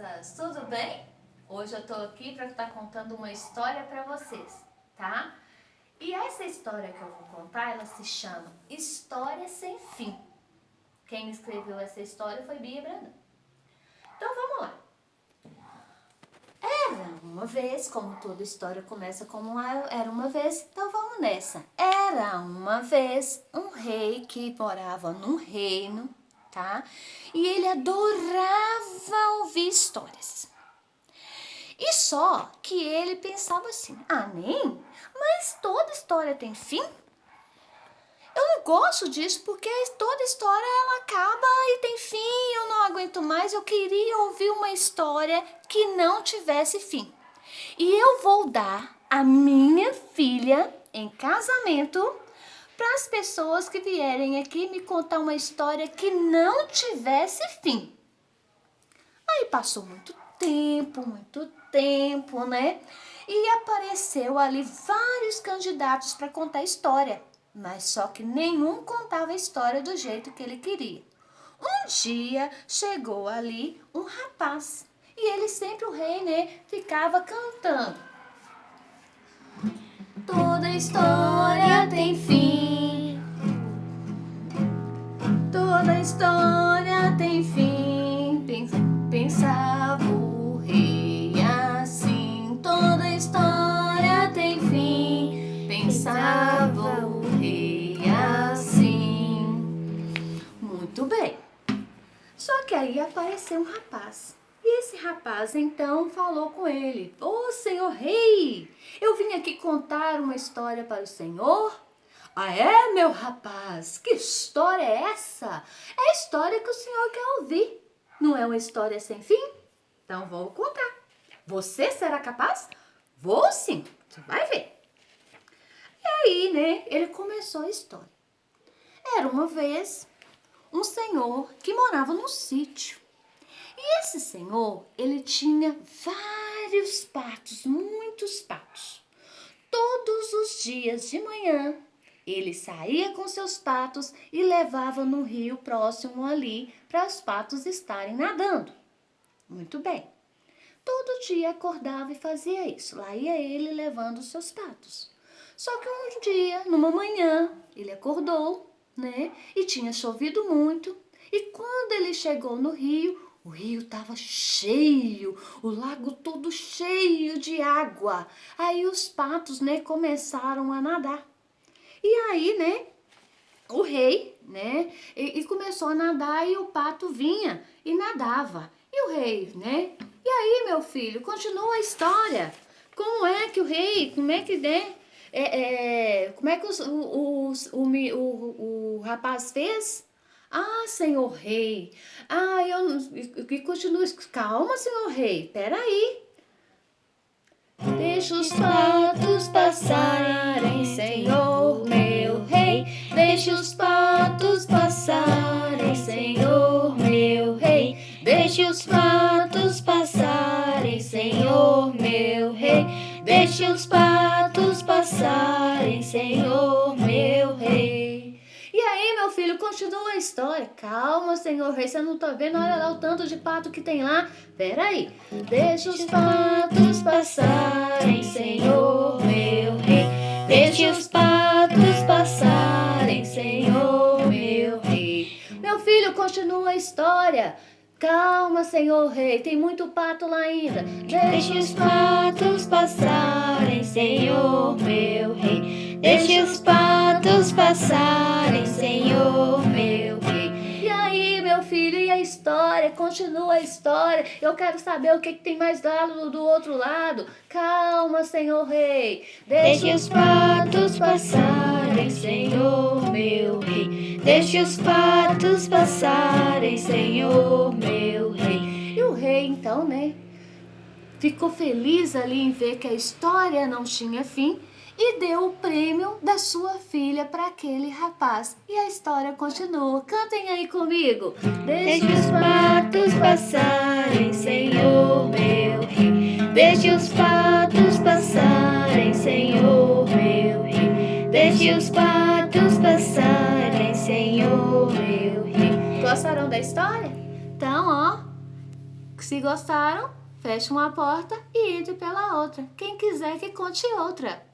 crianças, tudo bem? Hoje eu tô aqui para estar contando uma história para vocês, tá? E essa história que eu vou contar, ela se chama História Sem Fim. Quem escreveu essa história foi Bia Brandão. Então vamos lá. Era uma vez, como toda história começa como era uma vez, então vamos nessa. Era uma vez um rei que morava num reino, tá? E ele adorava ouvir histórias. E só que ele pensava assim, mas toda história tem fim? Eu não gosto disso porque toda história ela acaba e tem fim, eu não aguento mais, eu queria ouvir uma história que não tivesse fim. E eu vou dar a minha filha em casamento para as pessoas que vierem aqui me contar uma história que não tivesse fim. Aí passou muito tempo, né? E apareceu ali vários candidatos para contar a história, mas só que nenhum contava a história do jeito que ele queria. Um dia chegou ali um rapaz e ele sempre, o rei, né, ficava cantando. Toda história tem fim, toda história tem fim, pensava o rei assim. Toda história tem fim, pensava o rei assim. Muito bem. Só que aí apareceu um rapaz. E esse rapaz então falou com ele: Ô senhor rei, eu vim aqui contar uma história para o senhor. Ah é, meu rapaz? Que história é essa? É a história que o senhor quer ouvir. Não é uma história sem fim? Então vou contar. Você será capaz? Vou sim, você vai ver. E aí, né, ele começou a história. Era uma vez um senhor que morava num sítio. E esse senhor, ele tinha vários patos, muitos patos. Todos os dias de manhã, ele saía com seus patos e levava no rio próximo ali para os patos estarem nadando. Muito bem. Todo dia acordava e fazia isso. Lá ia ele levando os seus patos. Só que um dia, numa manhã, ele acordou, né? E tinha chovido muito. E quando ele chegou no rio, o rio estava cheio, o lago todo cheio de água. Aí os patos, né, começaram a nadar. E aí, né, o rei, né, e começou a nadar e o pato vinha e nadava. E o rei, né? E aí, meu filho, continua a história. Como é que o rei, como é que, né, como é que o rapaz fez? Ah, senhor rei. Ah, eu não. E continua. Calma, senhor rei. Peraí. Deixa os patos passarem, senhor meu rei. Deixa os patos passarem, senhor meu rei. Deixa os patos passarem, senhor meu rei. Deixa os patos passarem, senhor meu rei. E aí, meu filho, continua a história. Calma, senhor rei, você não tá vendo? Olha lá o tanto de pato que tem lá. Peraí. Deixa os patos passarem, senhor meu rei. Deixa os patos passarem, senhor meu rei. Meu filho, continua a história. Calma, senhor rei, tem muito pato lá ainda. Deixa os patos passarem, senhor meu rei. Deixa os patos passarem, senhor meu rei. E aí, meu filho, e a história? Continua a história. Eu quero saber o que tem mais lá do outro lado. Calma, senhor rei. Deixa os patos passarem, senhor meu rei. Deixa os patos passarem, senhor meu rei. E o rei, então, né, ficou feliz ali em ver que a história não tinha fim e deu o prêmio da sua filha para aquele rapaz. E a história continua. Cantem aí comigo. Deixa os patos passarem, senhor meu rei. Deixa os patos passarem, senhor meu rei. Deixa os patos passarem, senhor meu rei. Gostaram da história? Então, ó, Se gostaram, feche uma porta e entre pela outra. Quem quiser que conte outra.